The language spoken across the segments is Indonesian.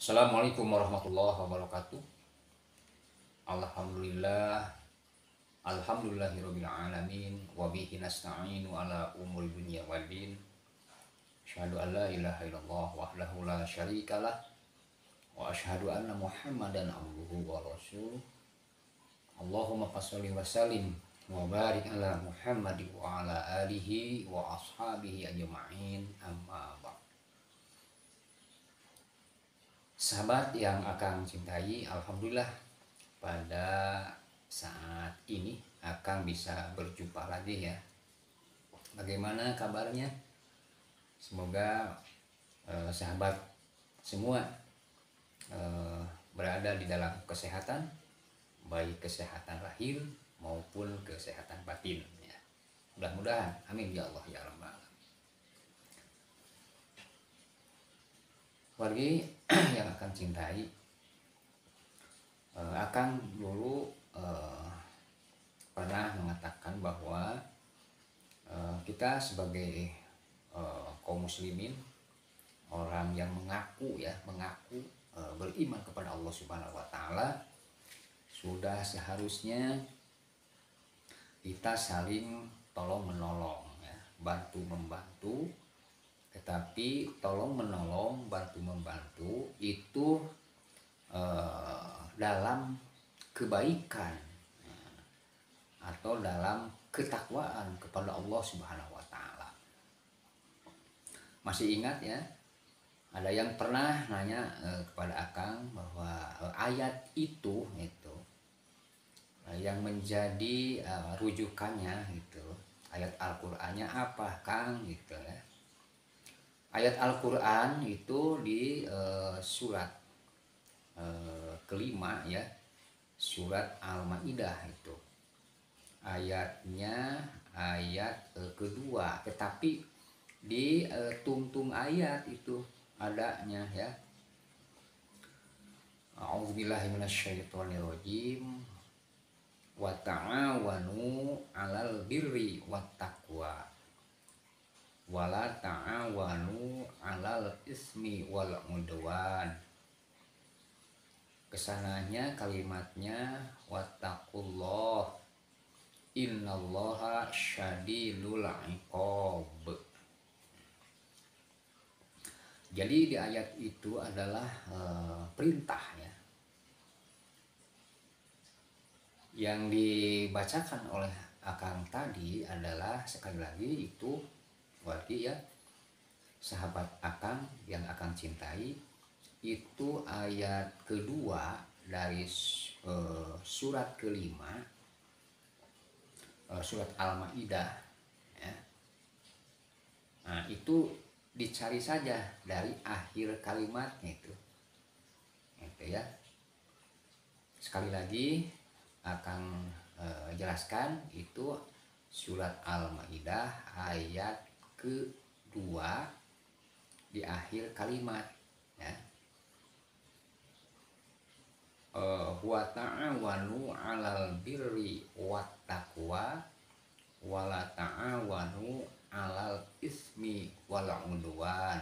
Assalamualaikum warahmatullahi wabarakatuh. Alhamdulillah, alhamdulillahirabbil alamin wa bihi nasta'inu ala umuri dunya waddin. Asyhadu an la ilaha illallah wahdahu la syarikalah wa asyhadu anna Muhammadan abduhu wa rasuluh. Allahumma shalli wa sallim wa barik ala Muhammad wa ala alihi wa ashabihi ajma'in, amma ba'd. Sahabat yang Akang cintai, alhamdulillah pada saat ini Akang bisa berjumpa lagi ya. Bagaimana kabarnya? Semoga sahabat semua berada di dalam kesehatan, baik kesehatan lahir maupun kesehatan batin ya. Mudah-mudahan, amin ya Allah ya Rabbal alamin. Wargi yang Akang cintai, Akang dulu pernah mengatakan bahwa kita sebagai kaum muslimin, orang yang mengaku beriman kepada Allah Subhanahu wa taala, sudah seharusnya kita saling tolong menolong ya, bantu membantu. Tetapi tolong menolong, bantu membantu itu dalam kebaikan atau dalam ketakwaan kepada Allah Subhanahu wa taala. Masih ingat ya? Ada yang pernah nanya kepada Akang bahwa ayat itu yang menjadi rujukannya itu ayat Al-Qur'annya apa, Kang, gitu ya. Ayat Al-Quran itu di surat kelima ya, surat Al-Maidah itu. Ayatnya ayat kedua, tetapi di tungtung ayat itu adanya ya. A'udzubillahi minasyaitonirrajim. Wa ta'awanu 'alal birri wat taqwa wala ta'awanu 'alal ismi wal 'udwan. Kesananya kalimatnya wattaqullah innallaha syadidul 'iqab. Jadi di ayat itu adalah perintah ya, yang dibacakan oleh Akang tadi adalah sekali lagi itu berarti ya, sahabat Akang yang Akang cintai, itu ayat kedua dari surat kelima, surat Al-Maidah ya. Nah, itu dicari saja dari akhir kalimatnya itu ya. Sekali lagi Akang jelaskan, itu surat Al-Maidah ayat kedua di akhir kalimat ya. Wa ta'awanu 'alal birri wat taqwa wala ta'awanu 'alal ismi wal 'udwan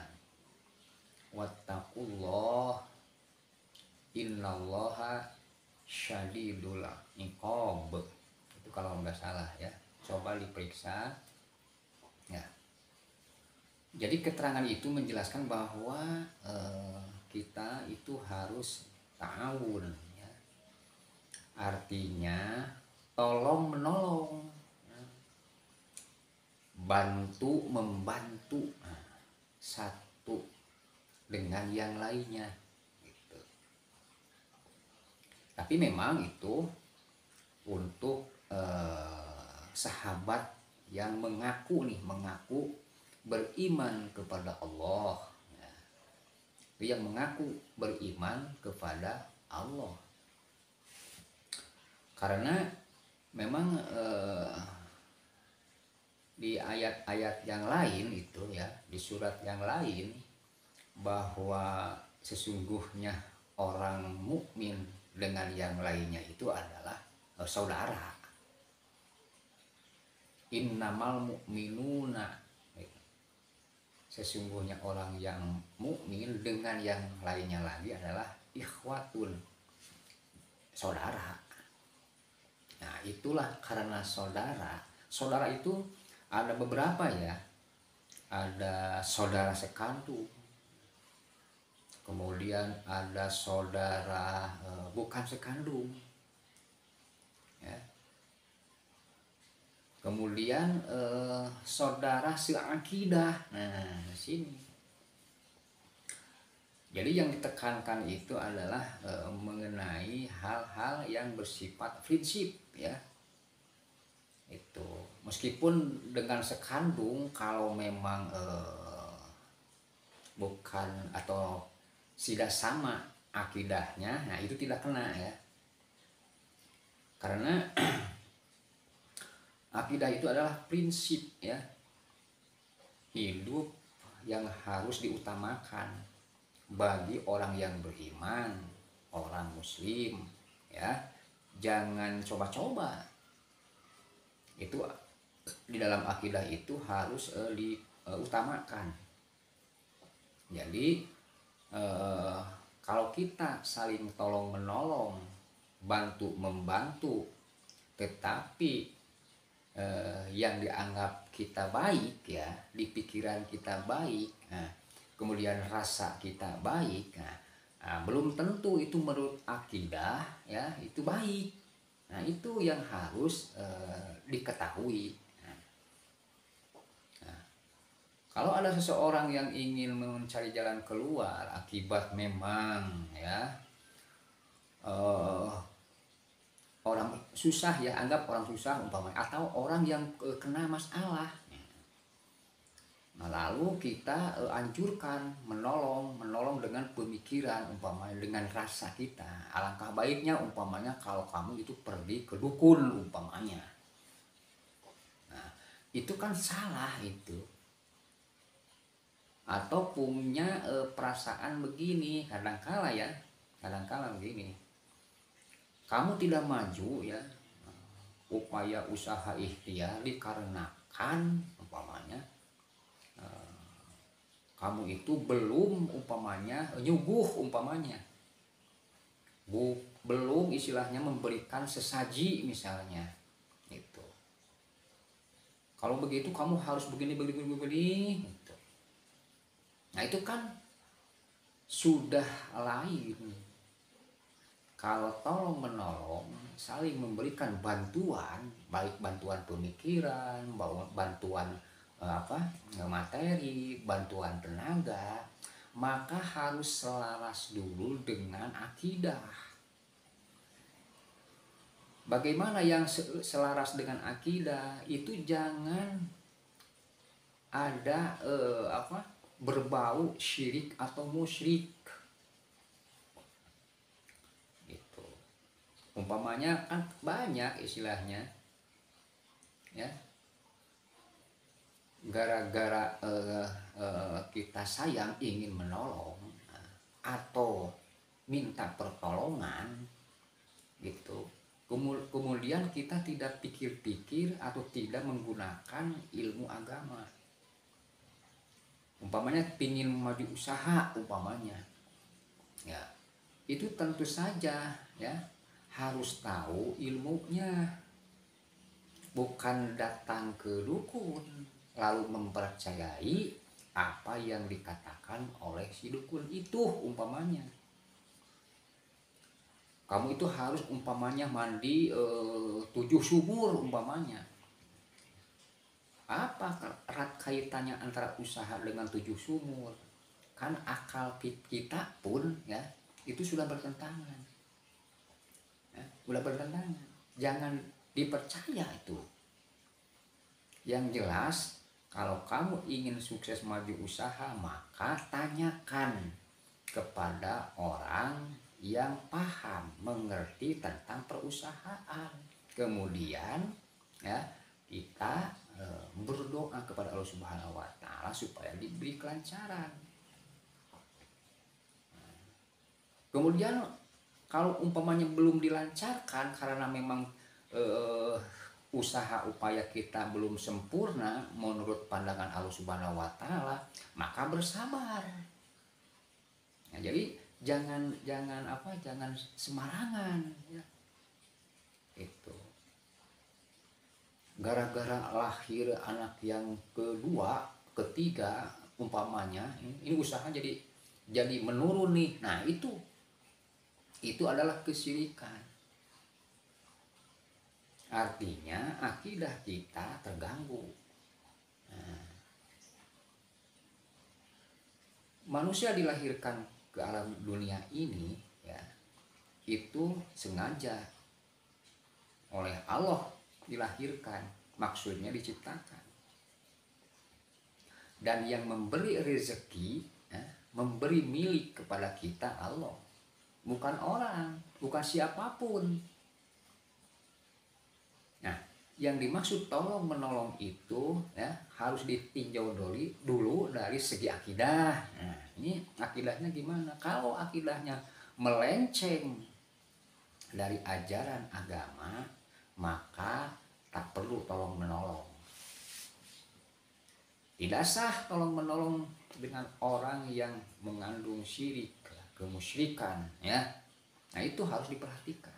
wattaqullah innallaha syadidul 'iqab. Itu kalau nggak salah ya, coba diperiksa ya. Jadi keterangan itu menjelaskan bahwa kita itu harus ta'awun ya. Artinya tolong menolong ya. Bantu membantu satu dengan yang lainnya gitu. Tapi memang itu untuk sahabat yang mengaku beriman kepada Allah ya. Yang mengaku beriman kepada Allah, karena memang di ayat-ayat yang lain itu ya, di surat yang lain, bahwa sesungguhnya orang mukmin dengan yang lainnya itu adalah saudara. Innamal mu'minuna, sesungguhnya orang yang mukmin dengan yang lainnya lagi adalah ikhwatun, saudara. Nah, itulah karena saudara. Saudara itu ada beberapa ya. Ada saudara sekandung. Kemudian ada saudara bukan sekandung. Ya. Kemudian saudara seakidah. Nah, sini. Jadi yang ditekankan itu adalah mengenai hal-hal yang bersifat prinsip ya. Itu meskipun dengan sekandung kalau memang bukan atau tidak sama akidahnya, nah itu tidak kena ya. Karena akidah itu adalah prinsip ya. Hidup yang harus diutamakan bagi orang yang beriman, orang muslim ya. Jangan coba-coba. Itu di dalam akidah itu harus diutamakan. Jadi kalau kita saling tolong menolong, bantu membantu, tetapi yang dianggap kita baik ya, di pikiran kita baik, nah, kemudian rasa kita baik, nah, belum tentu itu menurut akidah ya itu baik. Nah itu yang harus diketahui. Nah, kalau ada seseorang yang ingin mencari jalan keluar akibat memang ya orang susah ya, anggap orang susah umpamanya, atau orang yang kena masalah. Nah, lalu kita anjurkan menolong dengan pemikiran umpamanya, dengan rasa kita. Alangkah baiknya umpamanya kalau kamu itu pergi ke dukun umpamanya. Nah, itu kan salah itu. Atau punya perasaan begini, kadangkala begini. Kamu tidak maju ya, upaya usaha ikhtiar dikarenakan umpamanya kamu itu belum umpamanya nyuguh umpamanya, belum istilahnya memberikan sesaji misalnya itu. Kalau begitu kamu harus begini gitu. Nah itu kan sudah lain. Kalau tolong menolong, saling memberikan bantuan, baik bantuan pemikiran, bantuan materi, bantuan tenaga, maka harus selaras dulu dengan akidah. Bagaimana yang selaras dengan akidah itu jangan ada berbau syirik atau musyrik. Gitu. Umpamanya kan banyak istilahnya ya. Gara-gara kita sayang ingin menolong atau minta pertolongan gitu, kemudian kita tidak pikir-pikir atau tidak menggunakan ilmu agama. Umpamanya pingin maju usaha umpamanya ya, itu tentu saja ya harus tahu ilmunya, bukan datang ke dukun lalu mempercayai apa yang dikatakan oleh si dukun itu umpamanya. Kamu itu harus umpamanya mandi 7 sumur umpamanya. Apa erat kaitannya antara usaha dengan 7 sumur? Kan akal kita pun ya itu sudah bertentangan. Ya, sudah bertentangan. Jangan dipercaya itu. Yang jelas kalau kamu ingin sukses maju usaha, maka tanyakan kepada orang yang paham, mengerti tentang perusahaan. Kemudian ya kita berdoa kepada Allah Subhanahu wa taala supaya diberi kelancaran. Kemudian kalau umpamanya belum dilancarkan karena memang usaha upaya kita belum sempurna menurut pandangan Allah Subhanahu wa taala, maka maka bersabar. Nah, jadi jangan sembarangan ya. Itu gara-gara lahir anak yang kedua, ketiga umpamanya, ini usaha jadi menurun nih. Nah, itu adalah kesyirikan. Artinya akidah kita terganggu. Nah, manusia dilahirkan ke alam dunia ini ya, itu sengaja oleh Allah dilahirkan, maksudnya diciptakan. Dan yang memberi rezeki ya, memberi milik kepada kita Allah, bukan orang, bukan siapapun. Nah, yang dimaksud tolong menolong itu ya harus ditinjau dulu dari segi akidah. Nah, ini akidahnya gimana? Kalau akidahnya melenceng dari ajaran agama, maka tak perlu tolong menolong. Tidak sah tolong menolong dengan orang yang mengandung syirik, kemusyrikan ya. Nah, itu harus diperhatikan.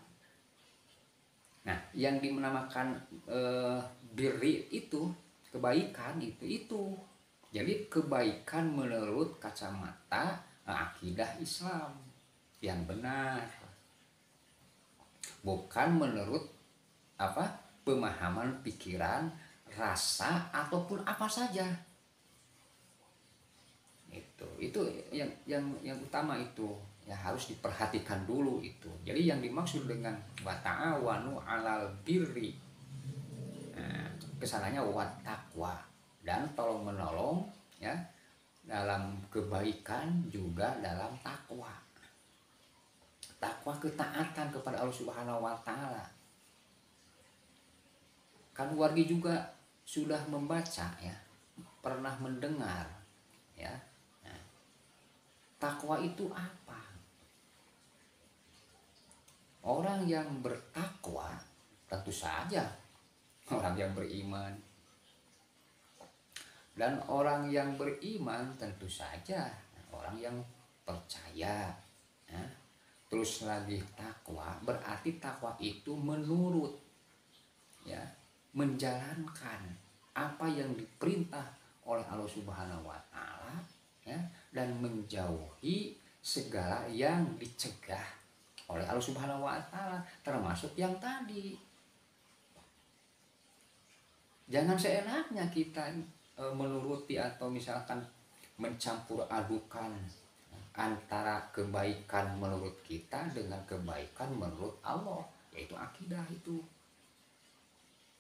Nah, yang dinamakan birri itu, kebaikan itu. Jadi kebaikan menurut kacamata akidah Islam yang benar. Bukan menurut pemahaman pikiran, rasa ataupun apa saja. Itu yang utama itu. Ya harus diperhatikan dulu itu. Jadi yang dimaksud dengan wa ta'awanu 'alal birri, nah, kesananya wa taqwa, dan tolong menolong ya dalam kebaikan juga dalam takwa. Takwa ketaatan kepada Allah Subhanahu wa taala. Kan wargi juga sudah membaca ya, pernah mendengar ya. Nah, takwa itu apa? Orang yang bertakwa tentu saja orang yang beriman. Dan orang yang beriman tentu saja orang yang percaya. Ya. Terus lagi takwa, berarti takwa itu menurut ya, menjalankan apa yang diperintah oleh Allah Subhanahu wa taala ya, dan menjauhi segala yang dicegah oleh Allah Subhanahu wa taala, termasuk yang tadi. Jangan seenaknya kita menuruti atau misalkan mencampur adukan antara kebaikan menurut kita dengan kebaikan menurut Allah, yaitu akidah itu.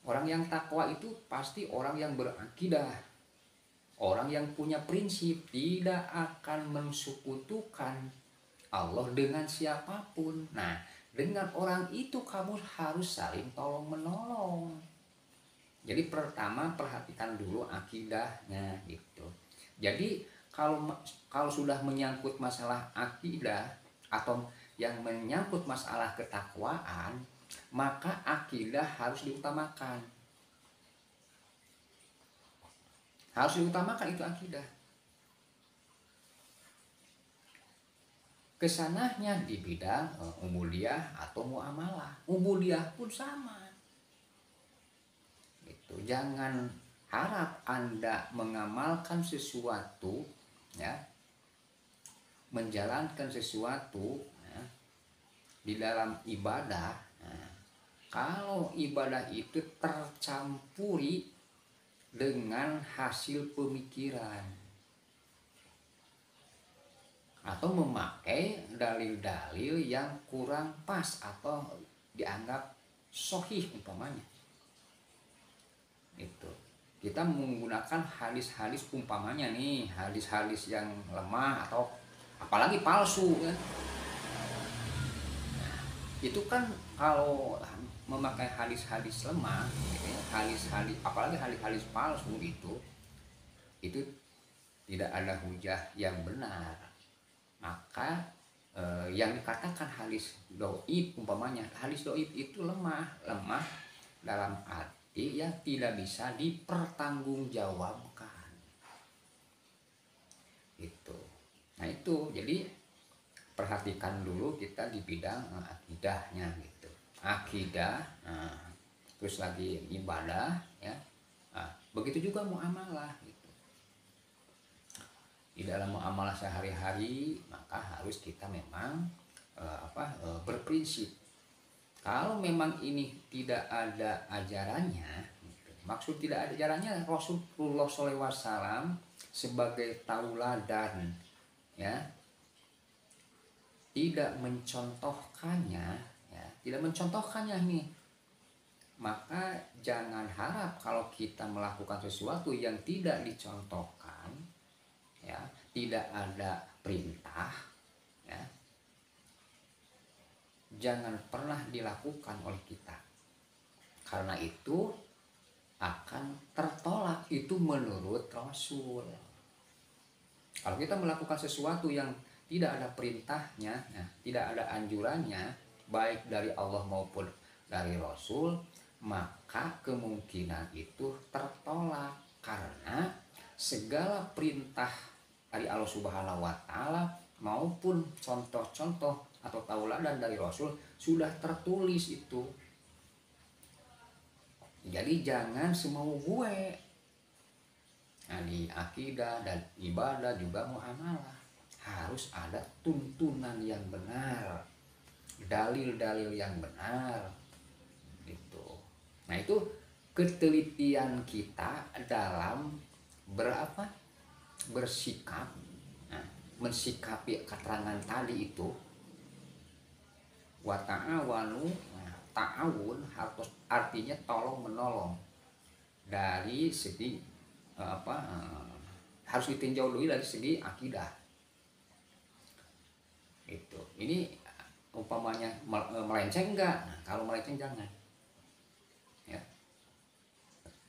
Orang yang takwa itu pasti orang yang berakidah, orang yang punya prinsip, tidak akan mensekutukan Allah dengan siapapun. Nah, dengan orang itu kamu harus saling tolong menolong. Jadi pertama perhatikan dulu akidahnya gitu. Jadi kalau sudah menyangkut masalah akidah atau yang menyangkut masalah ketakwaan, maka akidah harus diutamakan. Harus diutamakan itu akidah. Kesananya di bidang ubudiyah atau muamalah. Ubudiyah pun sama. Itu jangan harap Anda mengamalkan sesuatu ya, menjalankan sesuatu ya, di dalam ibadah. Nah, kalau ibadah itu tercampuri dengan hasil pemikiran atau memakai dalil-dalil yang kurang pas atau dianggap sahih umpamanya, itu kita menggunakan hadis-hadis umpamanya nih, hadis-hadis yang lemah atau apalagi palsu kan. Nah, itu kan kalau memakai hadis-hadis lemah gitu ya, hadis-hadis apalagi hadis-hadis palsu itu tidak ada hujah yang benar. Maka yang dikatakan hadis dhaif umpamanya, hadis dhaif itu lemah dalam arti yang tidak bisa dipertanggungjawabkan. Nah itu, jadi perhatikan dulu kita di bidang akidahnya gitu. Akidah, terus lagi ibadah ya. Begitu juga muamalah gitu. Di dalam muamalah sehari-hari maka harus kita memang berprinsip. Kalau memang ini tidak ada ajarannya, gitu. Maksud tidak ada ajarannya, Rasulullah SAW sebagai tauladan ya, tidak mencontohkannya ya, tidak mencontohkannya nih, maka jangan harap kalau kita melakukan sesuatu yang tidak dicontohkan ya, tidak ada perintah ya, jangan pernah dilakukan oleh kita, karena itu akan tertolak. Itu menurut Rasul. Kalau kita melakukan sesuatu yang tidak ada perintahnya ya, tidak ada anjurannya baik dari Allah maupun dari Rasul, maka kemungkinan itu tertolak, karena segala perintah dari Allah Subhanahu wa Ta'ala maupun contoh-contoh atau tauladan dari Rasul sudah tertulis itu. Jadi jangan semau gue. Nah, di akidah dan ibadah juga muamalah harus ada tuntunan yang benar, dalil-dalil yang benar gitu. Nah itu ketelitian kita dalam bersikap, mensikapi keterangan tadi itu. Wa ta'awanu, ta'awun harus artinya tolong menolong dari segi harus ditinjau dulu dari segi akidah itu. Ini umpamanya melenceng enggak? Nah, kalau melenceng jangan ya.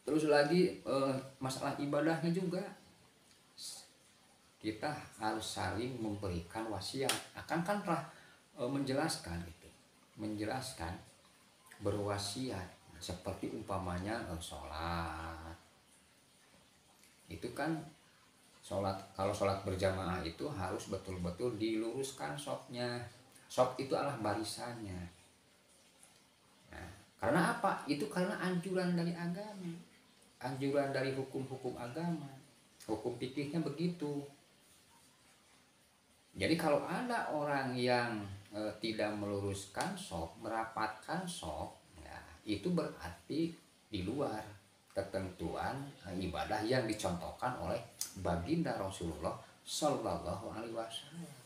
Terus lagi masalah ibadahnya juga kita harus saling memberikan wasiat. Akan kan telah menjelaskan itu, menjelaskan berwasiat seperti umpamanya sholat itu kan, kalau sholat berjamaah itu harus betul-betul diluruskan shofnya. Shof itu adalah barisannya. Nah, karena apa? Itu karena anjuran dari agama, anjuran dari hukum-hukum agama, hukum fikihnya begitu. Jadi kalau ada orang yang tidak meluruskan shaf, merapatkan shaf, ya, itu berarti di luar ketentuan ibadah yang dicontohkan oleh baginda Rasulullah Shallallahu Alaihi Wasallam.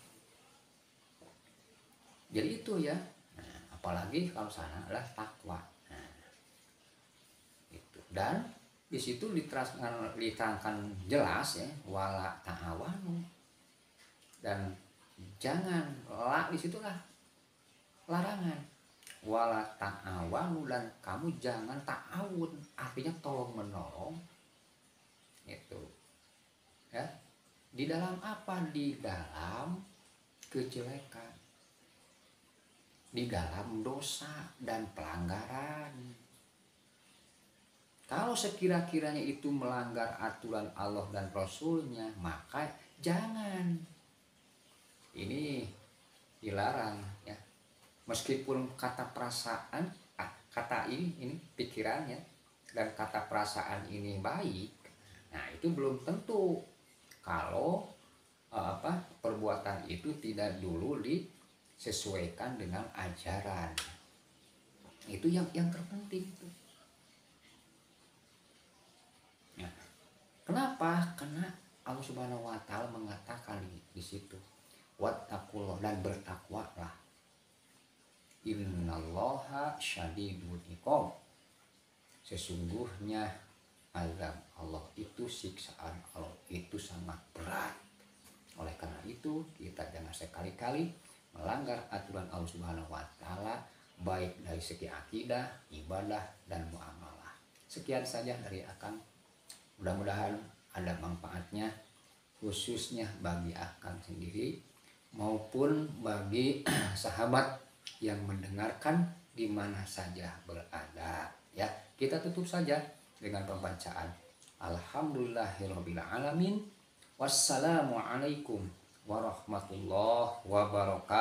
Jadi itu ya. Nah, apalagi kalau sana adalah takwa. Nah, itu. Dan di situ diterangkan jelas ya, wala ta'awanu, dan jangan di situlah larangan, wala ta'awanu, dan kamu jangan ta'awun, artinya tolong menolong itu ya. Di dalam apa? Di dalam kejelekan, di dalam dosa dan pelanggaran. Kalau sekira-kiranya itu melanggar aturan Allah dan Rasulnya, maka jangan. Ini dilarang ya. Meskipun kata perasaan, kata ini pikirannya dan kata perasaan ini baik, nah itu belum tentu kalau perbuatan itu tidak dulu disesuaikan dengan ajaran. Itu yang terpenting itu. Nah, kenapa? Karena Allah Subhanahu wa Ta'ala mengatakan di situ, wattaqullah, dan bertakwalah. Innallaha syadidul iqab, sesungguhnya azab Allah itu, siksaan Allah itu sangat berat. Oleh karena itu kita jangan sekali-kali melanggar aturan Allah Subhanahu wa Ta'ala, baik dari segi akidah, ibadah, dan muamalah. Sekian saja dari Akang, mudah-mudahan ada manfaatnya, khususnya bagi Akang sendiri maupun bagi sahabat yang mendengarkan di mana saja berada ya. Kita tutup saja dengan pembacaan Alhamdulillahirabbil alamin. Wassalamualaikum warahmatullahi wabarakatuh.